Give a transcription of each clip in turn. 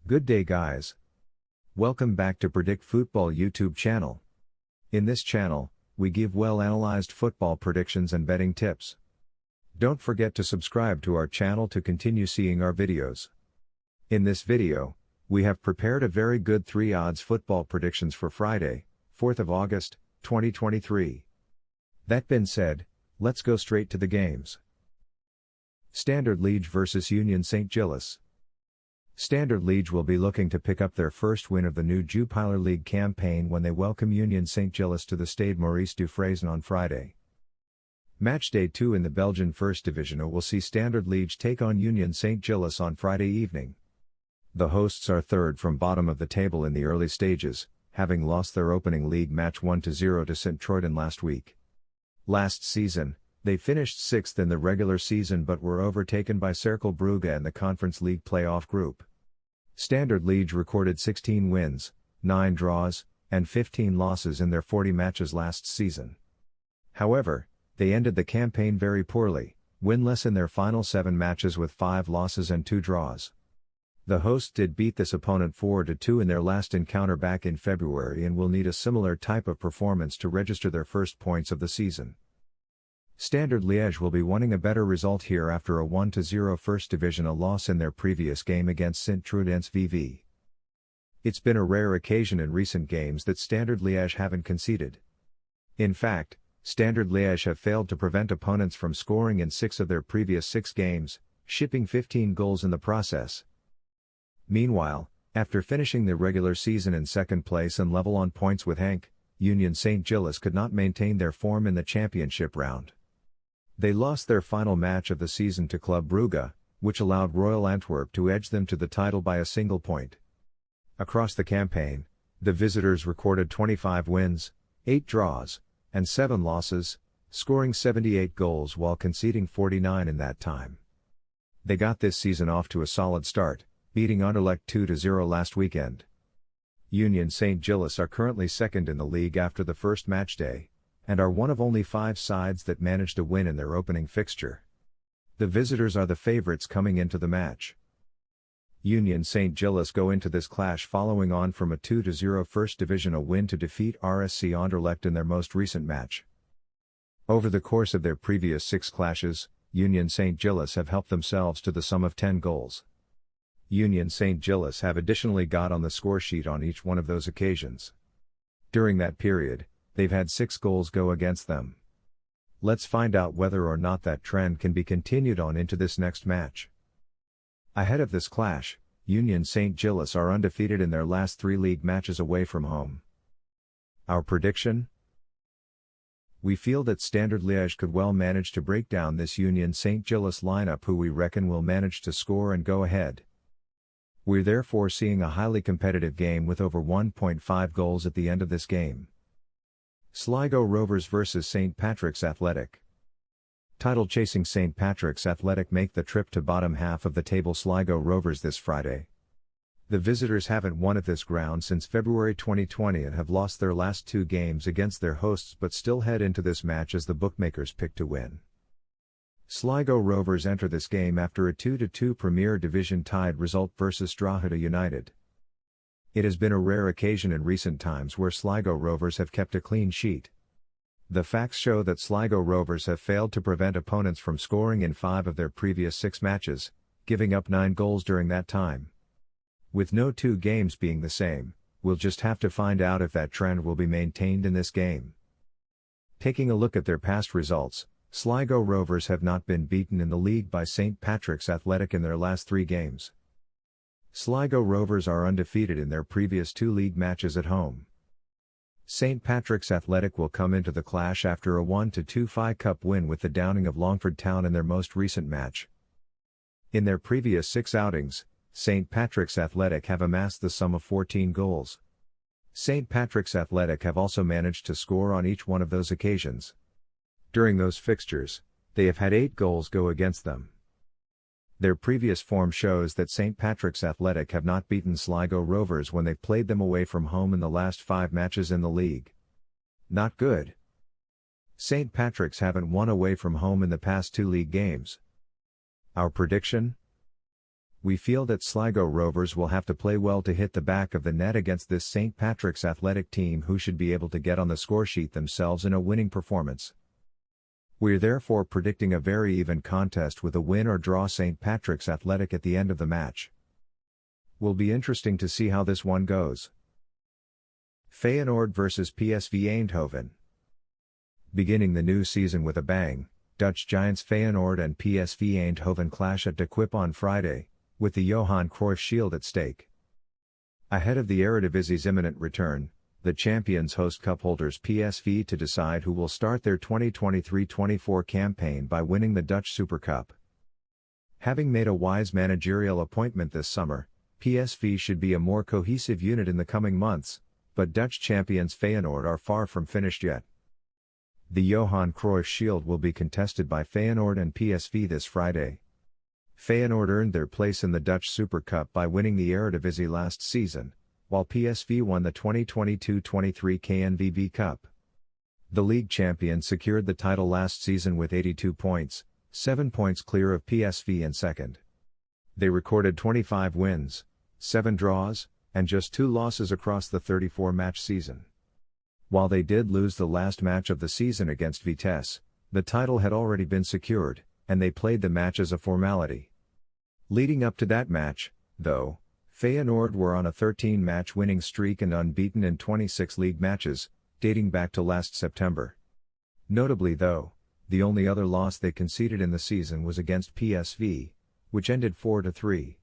Good day guys. Welcome back to Predict Futbol YouTube channel. In this channel, we give well-analyzed football predictions and betting tips. Don't forget to subscribe to our channel to continue seeing our videos. In this video, we have prepared a very good 3 odds football predictions for Friday, 4th of August, 2023. That being said, let's go straight to the games. Standard Liege vs Union SaintGills. Standard Liege will be looking to pick up their first win of the new Jupiler League campaign when they welcome Union SaintGills to the Stade Maurice Dufresne on Friday. Match day 2 in the Belgian First Division will see Standard Liege take on Union SaintGills on Friday evening. The hosts are third from bottom of the table in the early stages, having lost their opening league match 1-0 to Sint-Truiden last week. Last season, they finished 6th in the regular season but were overtaken by Cercle Brugge in the Conference League playoff group. Standard Liege recorded 16 wins, 9 draws, and 15 losses in their 40 matches last season. However, they ended the campaign very poorly, winless in their final 7 matches with 5 losses and 2 draws. The hosts did beat this opponent 4-2 in their last encounter back in February and will need a similar type of performance to register their first points of the season. Standard Liège will be wanting a better result here after a 1-0 First Division loss in their previous game against Sint-Truiden's VV. It's been a rare occasion in recent games that Standard Liège haven't conceded. In fact, Standard Liège have failed to prevent opponents from scoring in 6 of their previous 6 games, shipping 15 goals in the process. Meanwhile, after finishing the regular season in second place and level on points with Henk, Union SaintGills could not maintain their form in the championship round. They lost their final match of the season to Club Brugge, which allowed Royal Antwerp to edge them to the title by a single point. Across the campaign, the visitors recorded 25 wins, 8 draws, and 7 losses, scoring 78 goals while conceding 49 in that time. They got this season off to a solid start, beating Anderlecht 2-0 last weekend. Union SaintGills are currently second in the league after the first match day, and are one of only 5 sides that managed to win in their opening fixture. The visitors are the favorites coming into the match. Union SaintGills go into this clash following on from a 2-0 First Division win to defeat RSC Anderlecht in their most recent match. Over the course of their previous 6 clashes, Union SaintGills have helped themselves to the sum of 10 goals. Union SaintGills have additionally got on the score sheet on each one of those occasions. During that period, they've had 6 goals go against them. Let's find out whether or not that trend can be continued on into this next match. Ahead of this clash, Union SaintGills are undefeated in their last 3 league matches away from home. Our prediction? We feel that Standard Liège could well manage to break down this Union SaintGills lineup, who we reckon will manage to score and go ahead. We're therefore seeing a highly competitive game with over 1.5 goals at the end of this game. Sligo Rovers vs St Patrick's Athletic. Title-chasing St Patrick's Athletic make the trip to bottom half of the table Sligo Rovers this Friday. The visitors haven't won at this ground since February 2020 and have lost their last 2 games against their hosts but still head into this match as the bookmakers pick to win. Sligo Rovers enter this game after a 2-2 Premier Division tied result versus Drogheda United. It has been a rare occasion in recent times where Sligo Rovers have kept a clean sheet. The facts show that Sligo Rovers have failed to prevent opponents from scoring in 5 of their previous 6 matches, giving up 9 goals during that time. With no 2 games being the same, we'll just have to find out if that trend will be maintained in this game. Taking a look at their past results, Sligo Rovers have not been beaten in the league by St Patrick's Athletic in their last 3 games. Sligo Rovers are undefeated in their previous 2 league matches at home. St Patrick's Athletic will come into the clash after a 1-2 FI Cup win with the downing of Longford Town in their most recent match. In their previous 6 outings, St Patrick's Athletic have amassed the sum of 14 goals. St Patrick's Athletic have also managed to score on each one of those occasions. During those fixtures, they have had 8 goals go against them. Their previous form shows that St Patrick's Athletic have not beaten Sligo Rovers when they've played them away from home in the last 5 matches in the league. Not good. St Patrick's haven't won away from home in the past 2 league games. Our prediction? We feel that Sligo Rovers will have to play well to hit the back of the net against this St. Patrick's Athletic team, who should be able to get on the scoresheet themselves in a winning performance. We're therefore predicting a very even contest with a win or draw St. Patrick's Athletic at the end of the match. Will be interesting to see how this one goes. Feyenoord vs PSV Eindhoven. Beginning the new season with a bang, Dutch giants Feyenoord and PSV Eindhoven clash at De Kuip on Friday, with the Johan Cruyff Shield at stake. Ahead of the Eredivisi's imminent return, the Champions host cup holders PSV to decide who will start their 2023-24 campaign by winning the Dutch Super Cup. Having made a wise managerial appointment this summer, PSV should be a more cohesive unit in the coming months, but Dutch champions Feyenoord are far from finished yet. The Johan Cruyff Shield will be contested by Feyenoord and PSV this Friday. Feyenoord earned their place in the Dutch Super Cup by winning the Eredivisie last season, while PSV won the 2022-23 KNVB Cup. The league champions secured the title last season with 82 points, 7 points clear of PSV in second. They recorded 25 wins, 7 draws, and just 2 losses across the 34-match season. While they did lose the last match of the season against Vitesse, the title had already been secured, and they played the match as a formality. Leading up to that match, though, Feyenoord were on a 13-match winning streak and unbeaten in 26 league matches, dating back to last September. Notably though, the only other loss they conceded in the season was against PSV, which ended 4-3.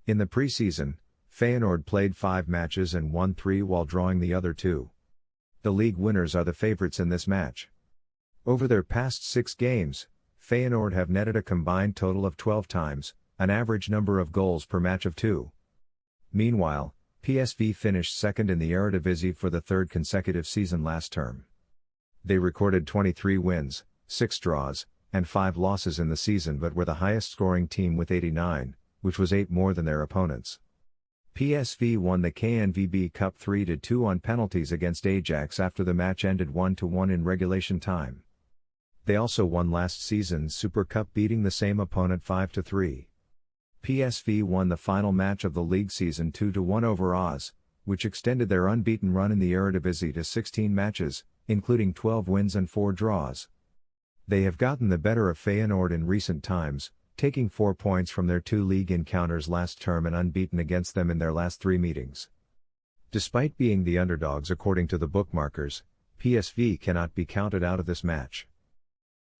In the preseason, Feyenoord played 5 matches and won 3 while drawing the other 2. The league winners are the favorites in this match. Over their past 6 games, Feyenoord have netted a combined total of 12 times, an average number of goals per match of 2. Meanwhile, PSV finished second in the Eredivisie for the 3rd consecutive season last term. They recorded 23 wins, 6 draws, and 5 losses in the season, but were the highest scoring team with 89, which was 8 more than their opponents. PSV won the KNVB Cup 3-2 on penalties against Ajax after the match ended 1-1 in regulation time. They also won last season's Super Cup, beating the same opponent 5-3. PSV won the final match of the league season 2-1 over Oz, which extended their unbeaten run in the Eredivisie to 16 matches, including 12 wins and 4 draws. They have gotten the better of Feyenoord in recent times, taking 4 points from their 2 league encounters last term and unbeaten against them in their last 3 meetings. Despite being the underdogs according to the bookmakers, PSV cannot be counted out of this match.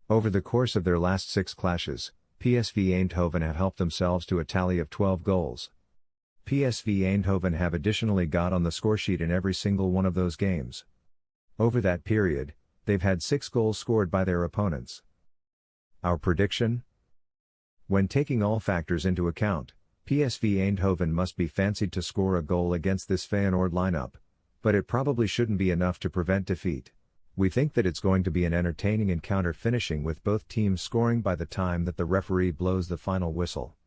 Over the course of their last 6 clashes, PSV Eindhoven have helped themselves to a tally of 12 goals. PSV Eindhoven have additionally got on the scoresheet in every single one of those games. Over that period, they've had 6 goals scored by their opponents. Our prediction? When taking all factors into account, PSV Eindhoven must be fancied to score a goal against this Feyenoord lineup, but it probably shouldn't be enough to prevent defeat. We think that it's going to be an entertaining encounter, finishing with both teams scoring by the time that the referee blows the final whistle.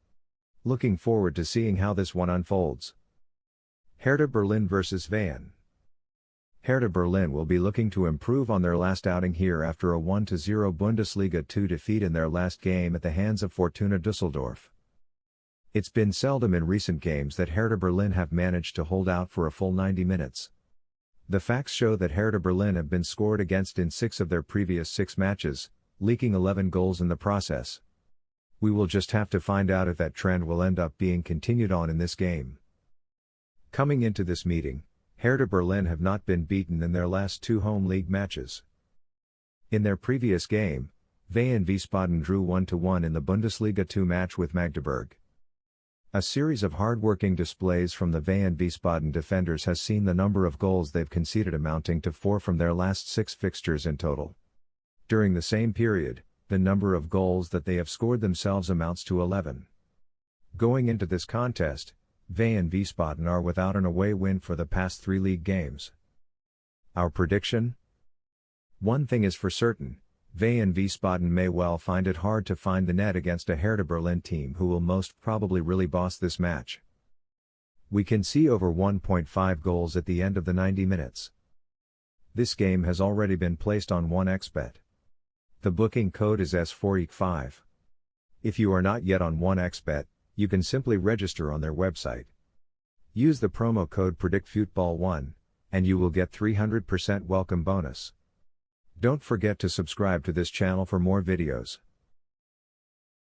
Looking forward to seeing how this one unfolds. Hertha Berlin vs Feyenoord. Hertha Berlin will be looking to improve on their last outing here after a 1-0 Bundesliga 2 defeat in their last game at the hands of Fortuna Düsseldorf. It's been seldom in recent games that Hertha Berlin have managed to hold out for a full 90 minutes. The facts show that Hertha Berlin have been scored against in 6 of their previous 6 matches, leaking 11 goals in the process. We will just have to find out if that trend will end up being continued on in this game. Coming into this meeting, Hertha Berlin have not been beaten in their last 2 home league matches. In their previous game, VN Wiesbaden drew 1-1 in the Bundesliga 2 match with Magdeburg. A series of hard-working displays from the VN Wiesbaden defenders has seen the number of goals they've conceded amounting to 4 from their last 6 fixtures in total. During the same period, the number of goals that they have scored themselves amounts to 11. Going into this contest, VN Wiesbaden are without an away win for the past 3 league games. Our prediction? One thing is for certain, VN Wiesbaden may well find it hard to find the net against a Hertha Berlin team who will most probably really boss this match. We can see over 1.5 goals at the end of the 90 minutes. This game has already been placed on 1xBet. The booking code is S4EEK5. If you are not yet on 1xBet, You can simply register on their website. Use the promo code PredictFutbol1, and you will get 300% welcome bonus. Don't forget to subscribe to this channel for more videos.